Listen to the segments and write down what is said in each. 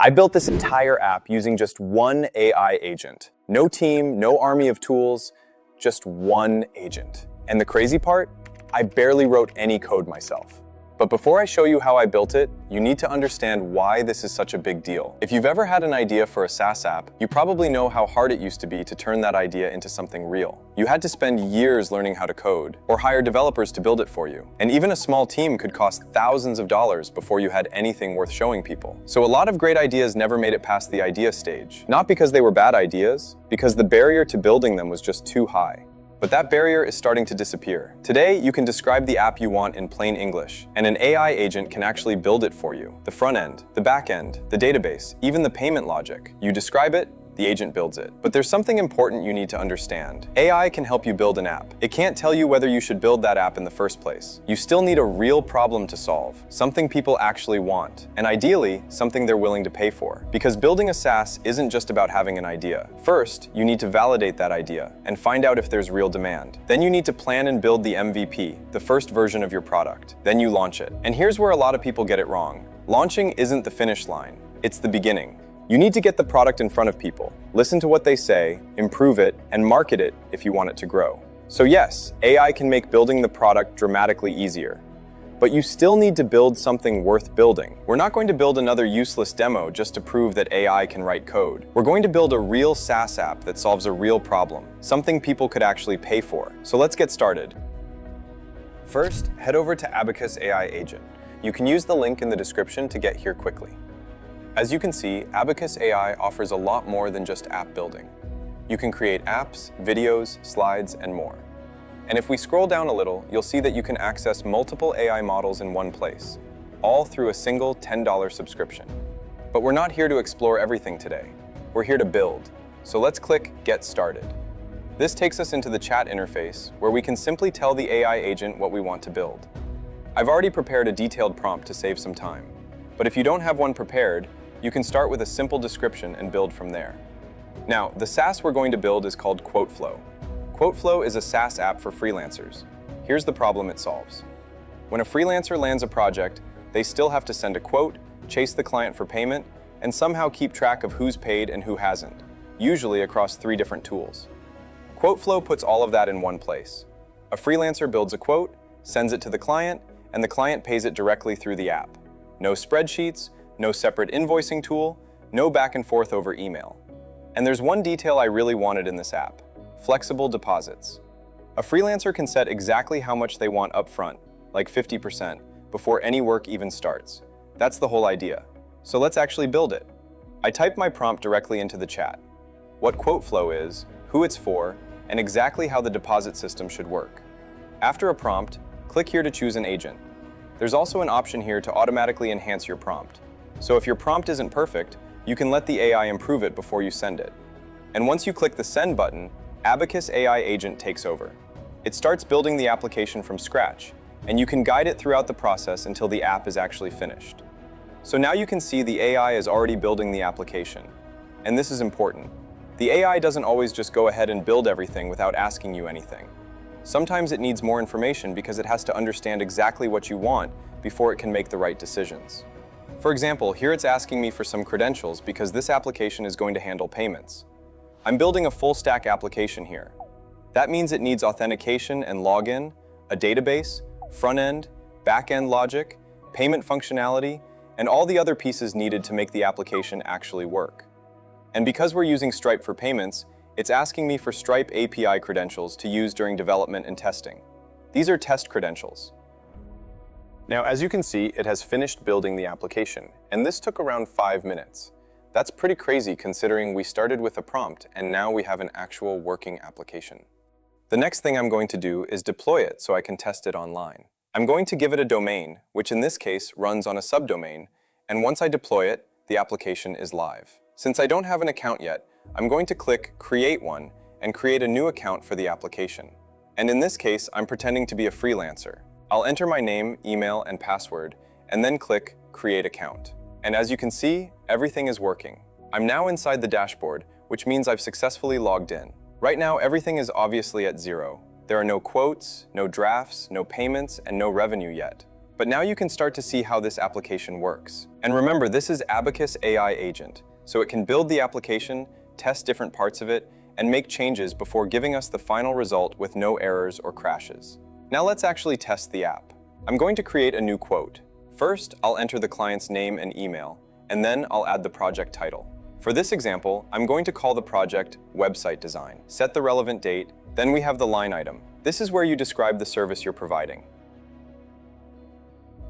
I built this entire app using just one AI agent. No team, no army of tools, just one agent. And the crazy part? I barely wrote any code myself. But before I show you how I built it, you need to understand why this is such a big deal. If you've ever had an idea for a SaaS app, you probably know how hard it used to be to turn that idea into something real. You had to spend years learning how to code, or hire developers to build it for you. And even a small team could cost thousands of dollars before you had anything worth showing people. So a lot of great ideas never made it past the idea stage. Not because they were bad ideas, because the barrier to building them was just too high. But that barrier is starting to disappear. Today, you can describe the app you want in plain English, and an AI agent can actually build it for you. The front end, the back end, the database, even the payment logic. You describe it, the agent builds it. But there's something important you need to understand. AI can help you build an app. It can't tell you whether you should build that app in the first place. You still need a real problem to solve, something people actually want, and ideally, something they're willing to pay for. Because building a SaaS isn't just about having an idea. First, you need to validate that idea and find out if there's real demand. Then you need to plan and build the MVP, the first version of your product. Then you launch it. And here's where a lot of people get it wrong. Launching isn't the finish line. It's the beginning. You need to get the product in front of people, listen to what they say, improve it, and market it if you want it to grow. So yes, AI can make building the product dramatically easier. But you still need to build something worth building. We're not going to build another useless demo just to prove that AI can write code. We're going to build a real SaaS app that solves a real problem, something people could actually pay for. So let's get started. First, head over to Abacus AI Agent. You can use the link in the description to get here quickly. As you can see, Abacus AI offers a lot more than just app building. You can create apps, videos, slides, and more. And if we scroll down a little, you'll see that you can access multiple AI models in one place, all through a single $10 subscription. But we're not here to explore everything today. We're here to build. So let's click Get Started. This takes us into the chat interface, where we can simply tell the AI agent what we want to build. I've already prepared a detailed prompt to save some time. But if you don't have one prepared, you can start with a simple description and build from there. Now, the SaaS we're going to build is called QuoteFlow. QuoteFlow is a SaaS app for freelancers. Here's the problem it solves. When a freelancer lands a project, they still have to send a quote, chase the client for payment, and somehow keep track of who's paid and who hasn't, usually across 3 different tools. QuoteFlow puts all of that in one place. A freelancer builds a quote, sends it to the client, and the client pays it directly through the app. No spreadsheets, no separate invoicing tool, no back and forth over email. And there's one detail I really wanted in this app: flexible deposits. A freelancer can set exactly how much they want upfront, like 50%, before any work even starts. That's the whole idea. So let's actually build it. I typed my prompt directly into the chat: what QuoteFlow is, who it's for, and exactly how the deposit system should work. After a prompt, click here to choose an agent. There's also an option here to automatically enhance your prompt. So if your prompt isn't perfect, you can let the AI improve it before you send it. And once you click the Send button, Abacus AI Agent takes over. It starts building the application from scratch, and you can guide it throughout the process until the app is actually finished. So now you can see the AI is already building the application. And this is important. The AI doesn't always just go ahead and build everything without asking you anything. Sometimes it needs more information because it has to understand exactly what you want before it can make the right decisions. For example, here it's asking me for some credentials because this application is going to handle payments. I'm building a full-stack application here. That means it needs authentication and login, a database, front-end, back-end logic, payment functionality, and all the other pieces needed to make the application actually work. And because we're using Stripe for payments, it's asking me for Stripe API credentials to use during development and testing. These are test credentials. Now, as you can see, it has finished building the application, and this took around 5 minutes. That's pretty crazy considering we started with a prompt and now we have an actual working application. The next thing I'm going to do is deploy it so I can test it online. I'm going to give it a domain, which in this case runs on a subdomain, and once I deploy it, the application is live. Since I don't have an account yet, I'm going to click Create One and create a new account for the application. And in this case, I'm pretending to be a freelancer. I'll enter my name, email, and password, and then click Create Account. And as you can see, everything is working. I'm now inside the dashboard, which means I've successfully logged in. Right now, everything is obviously at 0. There are no quotes, no drafts, no payments, and no revenue yet. But now you can start to see how this application works. And remember, this is Abacus AI Agent, so it can build the application, test different parts of it, and make changes before giving us the final result with no errors or crashes. Now let's actually test the app. I'm going to create a new quote. First, I'll enter the client's name and email, and then I'll add the project title. For this example, I'm going to call the project Website Design. Set the relevant date, then we have the line item. This is where you describe the service you're providing.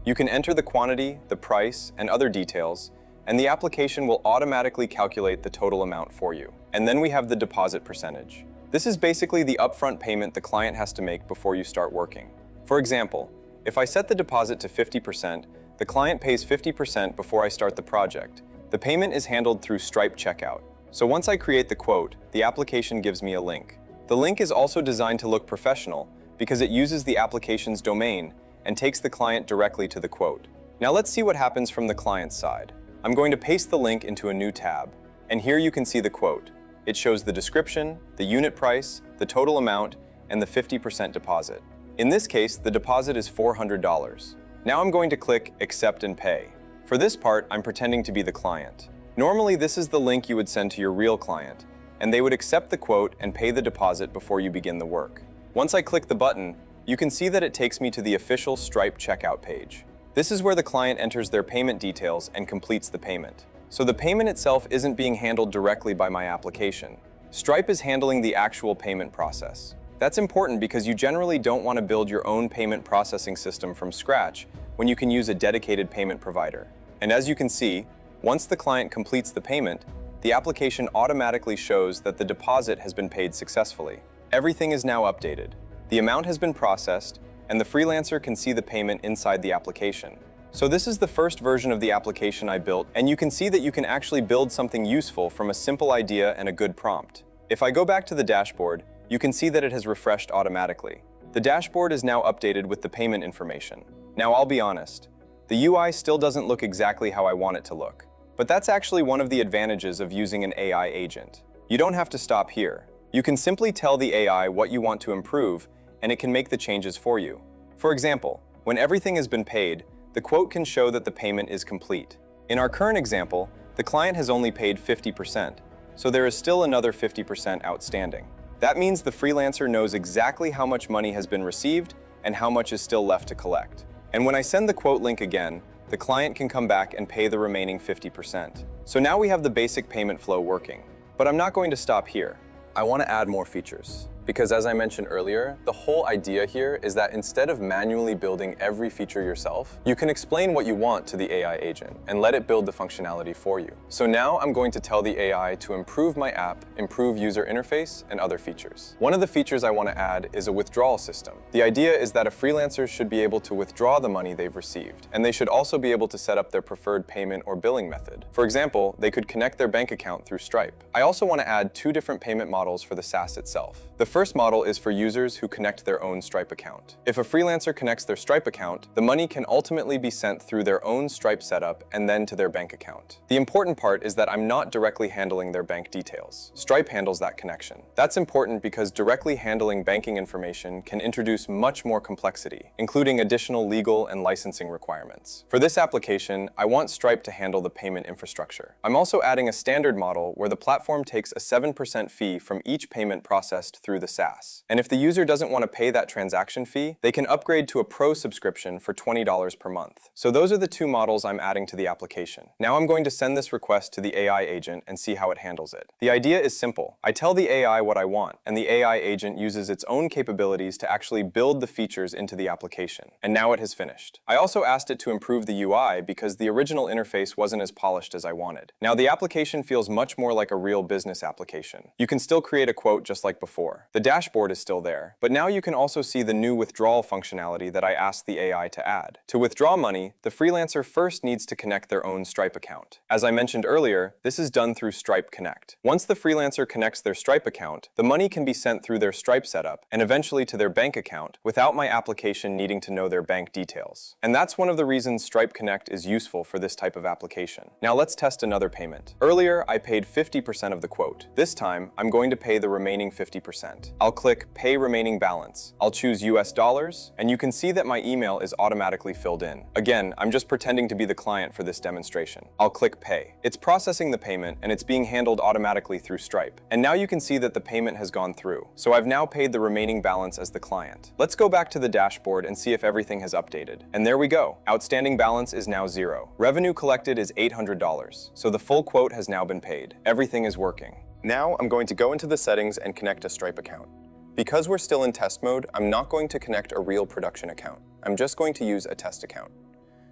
You can enter the quantity, the price, and other details, and the application will automatically calculate the total amount for you. And then we have the deposit percentage. This is basically the upfront payment the client has to make before you start working. For example, if I set the deposit to 50%, the client pays 50% before I start the project. The payment is handled through Stripe checkout. So once I create the quote, the application gives me a link. The link is also designed to look professional because it uses the application's domain and takes the client directly to the quote. Now let's see what happens from the client's side. I'm going to paste the link into a new tab, and here you can see the quote. It shows the description, the unit price, the total amount, and the 50% deposit. In this case, the deposit is $400. Now I'm going to click Accept and Pay. For this part, I'm pretending to be the client. Normally, this is the link you would send to your real client, and they would accept the quote and pay the deposit before you begin the work. Once I click the button, you can see that it takes me to the official Stripe checkout page. This is where the client enters their payment details and completes the payment. So the payment itself isn't being handled directly by my application. Stripe is handling the actual payment process. That's important because you generally don't want to build your own payment processing system from scratch when you can use a dedicated payment provider. And as you can see, once the client completes the payment, the application automatically shows that the deposit has been paid successfully. Everything is now updated. The amount has been processed, and the freelancer can see the payment inside the application. So this is the first version of the application I built, and you can see that you can actually build something useful from a simple idea and a good prompt. If I go back to the dashboard, you can see that it has refreshed automatically. The dashboard is now updated with the payment information. Now I'll be honest, the UI still doesn't look exactly how I want it to look. But that's actually one of the advantages of using an AI agent. You don't have to stop here. You can simply tell the AI what you want to improve, and it can make the changes for you. For example, when everything has been paid, the quote can show that the payment is complete. In our current example, the client has only paid 50%, so there is still another 50% outstanding. That means the freelancer knows exactly how much money has been received and how much is still left to collect. And when I send the quote link again, the client can come back and pay the remaining 50%. So now we have the basic payment flow working. But I'm not going to stop here. I want to add more features. Because as I mentioned earlier, the whole idea here is that instead of manually building every feature yourself, you can explain what you want to the AI agent and let it build the functionality for you. So now I'm going to tell the AI to improve my app, improve user interface, and other features. One of the features I want to add is a withdrawal system. The idea is that a freelancer should be able to withdraw the money they've received, and they should also be able to set up their preferred payment or billing method. For example, they could connect their bank account through Stripe. I also want to add 2 different payment models for the SaaS itself. The first model is for users who connect their own Stripe account. If a freelancer connects their Stripe account, the money can ultimately be sent through their own Stripe setup and then to their bank account. The important part is that I'm not directly handling their bank details. Stripe handles that connection. That's important because directly handling banking information can introduce much more complexity, including additional legal and licensing requirements. For this application, I want Stripe to handle the payment infrastructure. I'm also adding a standard model where the platform takes a 7% fee from each payment processed through the SaaS. And if the user doesn't want to pay that transaction fee, they can upgrade to a Pro subscription for $20 per month. So those are the 2 models I'm adding to the application. Now I'm going to send this request to the AI agent and see how it handles it. The idea is simple. I tell the AI what I want, and the AI agent uses its own capabilities to actually build the features into the application. And now it has finished. I also asked it to improve the UI because the original interface wasn't as polished as I wanted. Now the application feels much more like a real business application. You can still create a quote just like before. The dashboard is still there, but now you can also see the new withdrawal functionality that I asked the AI to add. To withdraw money, the freelancer first needs to connect their own Stripe account. As I mentioned earlier, this is done through Stripe Connect. Once the freelancer connects their Stripe account, the money can be sent through their Stripe setup and eventually to their bank account without my application needing to know their bank details. And that's one of the reasons Stripe Connect is useful for this type of application. Now let's test another payment. Earlier, I paid 50% of the quote. This time, I'm going to pay the remaining 50%. client. I'll click Pay Remaining Balance. I'll choose US dollars, and you can see that my email is automatically filled in. Again, I'm just pretending to be the client for this demonstration. I'll click Pay. It's processing the payment, and it's being handled automatically through Stripe. And now you can see that the payment has gone through. So I've now paid the remaining balance as the client. Let's go back to the dashboard and see if everything has updated. And there we go. Outstanding balance is now 0. Revenue collected is $800. So the full quote has now been paid. Everything is working. Now I'm going to go into the settings and connect a Stripe account. Because we're still in test mode, I'm not going to connect a real production account. I'm just going to use a test account.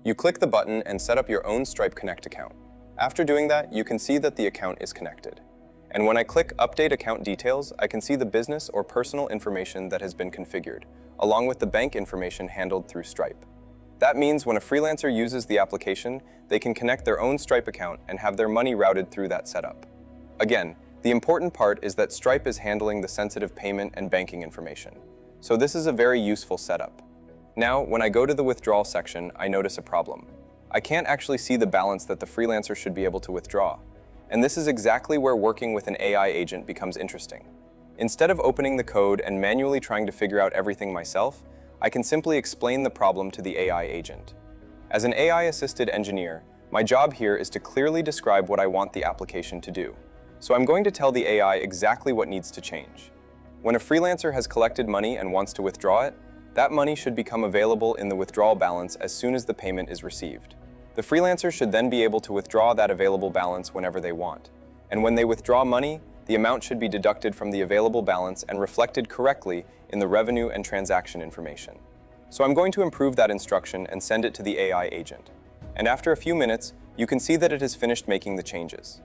You click the button and set up your own Stripe Connect account. After doing that, you can see that the account is connected. And when I click Update Account Details, I can see the business or personal information that has been configured, along with the bank information handled through Stripe. That means when a freelancer uses the application, they can connect their own Stripe account and have their money routed through that setup. Again, the important part is that Stripe is handling the sensitive payment and banking information. So this is a very useful setup. Now, when I go to the withdrawal section, I notice a problem. I can't actually see the balance that the freelancer should be able to withdraw. And this is exactly where working with an AI agent becomes interesting. Instead of opening the code and manually trying to figure out everything myself, I can simply explain the problem to the AI agent. As an AI-assisted engineer, my job here is to clearly describe what I want the application to do. So I'm going to tell the AI exactly what needs to change. When a freelancer has collected money and wants to withdraw it, that money should become available in the withdrawal balance as soon as the payment is received. The freelancer should then be able to withdraw that available balance whenever they want. And when they withdraw money, the amount should be deducted from the available balance and reflected correctly in the revenue and transaction information. So I'm going to improve that instruction and send it to the AI agent. And after a few minutes, you can see that it has finished making the changes.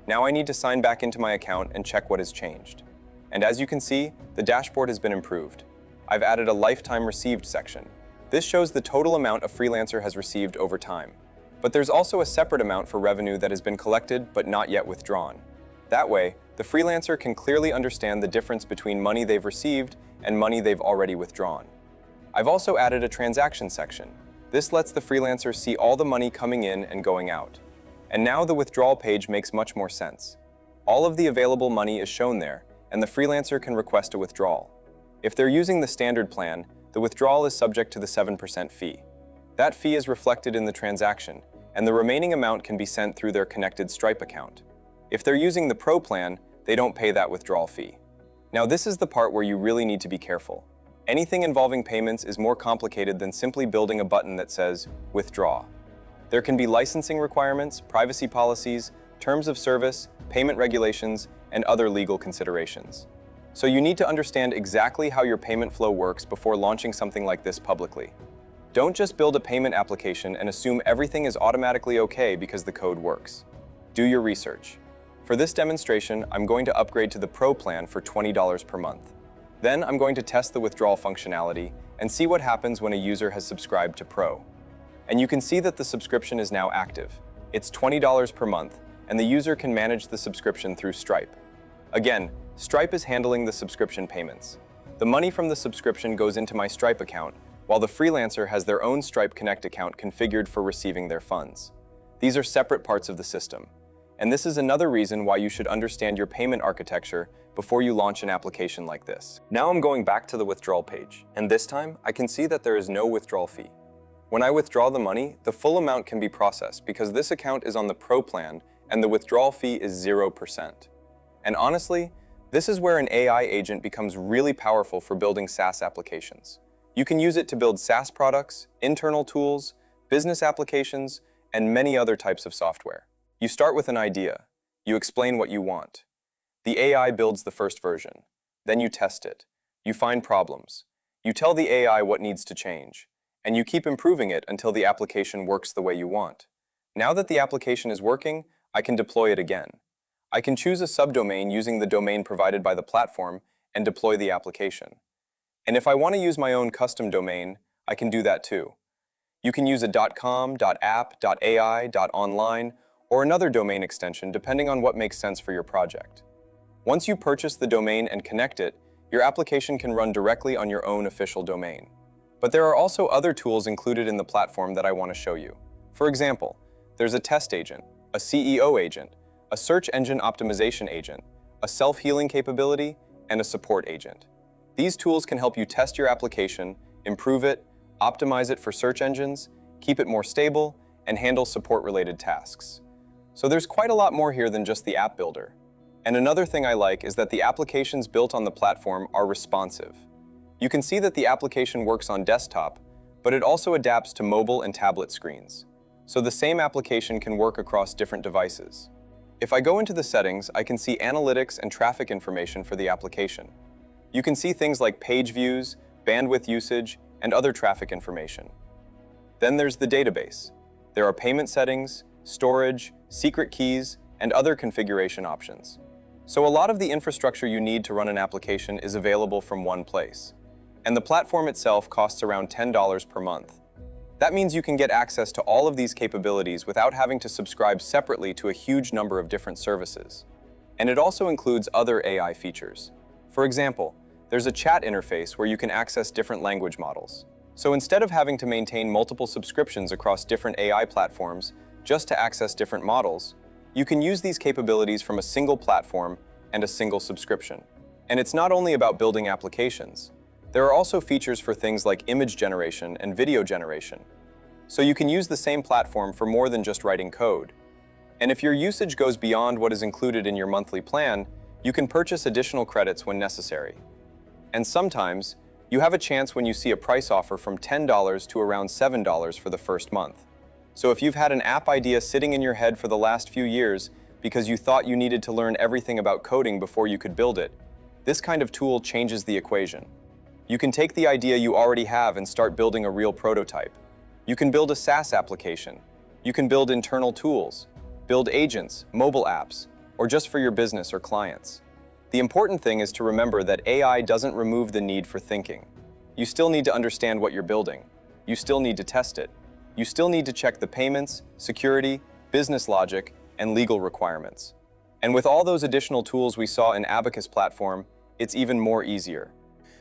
Now I need to sign back into my account and check what has changed. And as you can see, the dashboard has been improved. I've added a lifetime received section. This shows the total amount a freelancer has received over time. But there's also a separate amount for revenue that has been collected but not yet withdrawn. That way, the freelancer can clearly understand the difference between money they've received and money they've already withdrawn. I've also added a transaction section. This lets the freelancer see all the money coming in and going out. And now the withdrawal page makes much more sense. All of the available money is shown there, and the freelancer can request a withdrawal. If they're using the standard plan, the withdrawal is subject to the 7% fee. That fee is reflected in the transaction, and the remaining amount can be sent through their connected Stripe account. If they're using the Pro plan, they don't pay that withdrawal fee. Now this is the part where you really need to be careful. Anything involving payments is more complicated than simply building a button that says, withdraw. There can be licensing requirements, privacy policies, terms of service, payment regulations, and other legal considerations. So you need to understand exactly how your payment flow works before launching something like this publicly. Don't just build a payment application and assume everything is automatically okay because the code works. Do your research. For this demonstration, I'm going to upgrade to the Pro plan for $20 per month. Then I'm going to test the withdrawal functionality and see what happens when a user has subscribed to Pro. And you can see that the subscription is now active. It's $20 per month, and the user can manage the subscription through Stripe. Again, Stripe is handling the subscription payments. The money from the subscription goes into my Stripe account, while the freelancer has their own Stripe Connect account configured for receiving their funds. These are separate parts of the system. And this is another reason why you should understand your payment architecture before you launch an application like this. Now I'm going back to the withdrawal page, and this time I can see that there is no withdrawal fee. When I withdraw the money, the full amount can be processed because this account is on the Pro plan and the withdrawal fee is 0%. And honestly, this is where an AI agent becomes really powerful for building SaaS applications. You can use it to build SaaS products, internal tools, business applications, and many other types of software. You start with an idea. You explain what you want. The AI builds the first version. Then you test it. You find problems. You tell the AI what needs to change. And you keep improving it until the application works the way you want. Now that the application is working, I can deploy it again. I can choose a subdomain using the domain provided by the platform and deploy the application. And if I want to use my own custom domain, I can do that too. You can use a .com, .app, .ai, .online, or another domain extension depending on what makes sense for your project. Once you purchase the domain and connect it, your application can run directly on your own official domain. But there are also other tools included in the platform that I want to show you. For example, there's a test agent, a CEO agent, a search engine optimization agent, a self-healing capability, and a support agent. These tools can help you test your application, improve it, optimize it for search engines, keep it more stable, and handle support-related tasks. So there's quite a lot more here than just the app builder. And another thing I like is that the applications built on the platform are responsive. You can see that the application works on desktop, but it also adapts to mobile and tablet screens. So the same application can work across different devices. If I go into the settings, I can see analytics and traffic information for the application. You can see things like page views, bandwidth usage, and other traffic information. Then there's the database. There are payment settings, storage, secret keys, and other configuration options. So a lot of the infrastructure you need to run an application is available from one place. And the platform itself costs around $10 per month. That means you can get access to all of these capabilities without having to subscribe separately to a huge number of different services. And it also includes other AI features. For example, there's a chat interface where you can access different language models. So instead of having to maintain multiple subscriptions across different AI platforms just to access different models, you can use these capabilities from a single platform and a single subscription. And it's not only about building applications. There are also features for things like image generation and video generation. So you can use the same platform for more than just writing code. And if your usage goes beyond what is included in your monthly plan, you can purchase additional credits when necessary. And sometimes, you have a chance when you see a price offer from $10 to around $7 for the first month. So if you've had an app idea sitting in your head for the last few years because you thought you needed to learn everything about coding before you could build it, this kind of tool changes the equation. You can take the idea you already have and start building a real prototype. You can build a SaaS application. You can build internal tools, build agents, mobile apps, or just for your business or clients. The important thing is to remember that AI doesn't remove the need for thinking. You still need to understand what you're building. You still need to test it. You still need to check the payments, security, business logic, and legal requirements. And with all those additional tools we saw in Abacus platform, it's even more easier.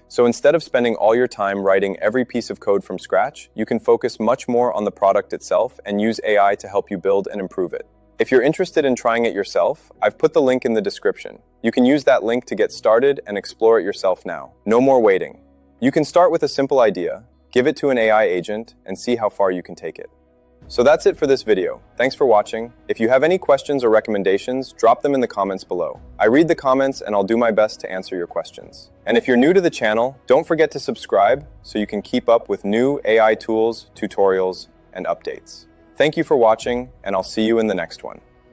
So instead of spending all your time writing every piece of code from scratch, you can focus much more on the product itself and use AI to help you build and improve it. If you're interested in trying it yourself, I've put the link in the description. You can use that link to get started and explore it yourself now. No more waiting. You can start with a simple idea, give it to an AI agent, and see how far you can take it. So that's it for this video. Thanks for watching. If you have any questions or recommendations, drop them in the comments below. I read the comments and I'll do my best to answer your questions. And if you're new to the channel, don't forget to subscribe so you can keep up with new AI tools, tutorials, and updates. Thank you for watching, and I'll see you in the next one.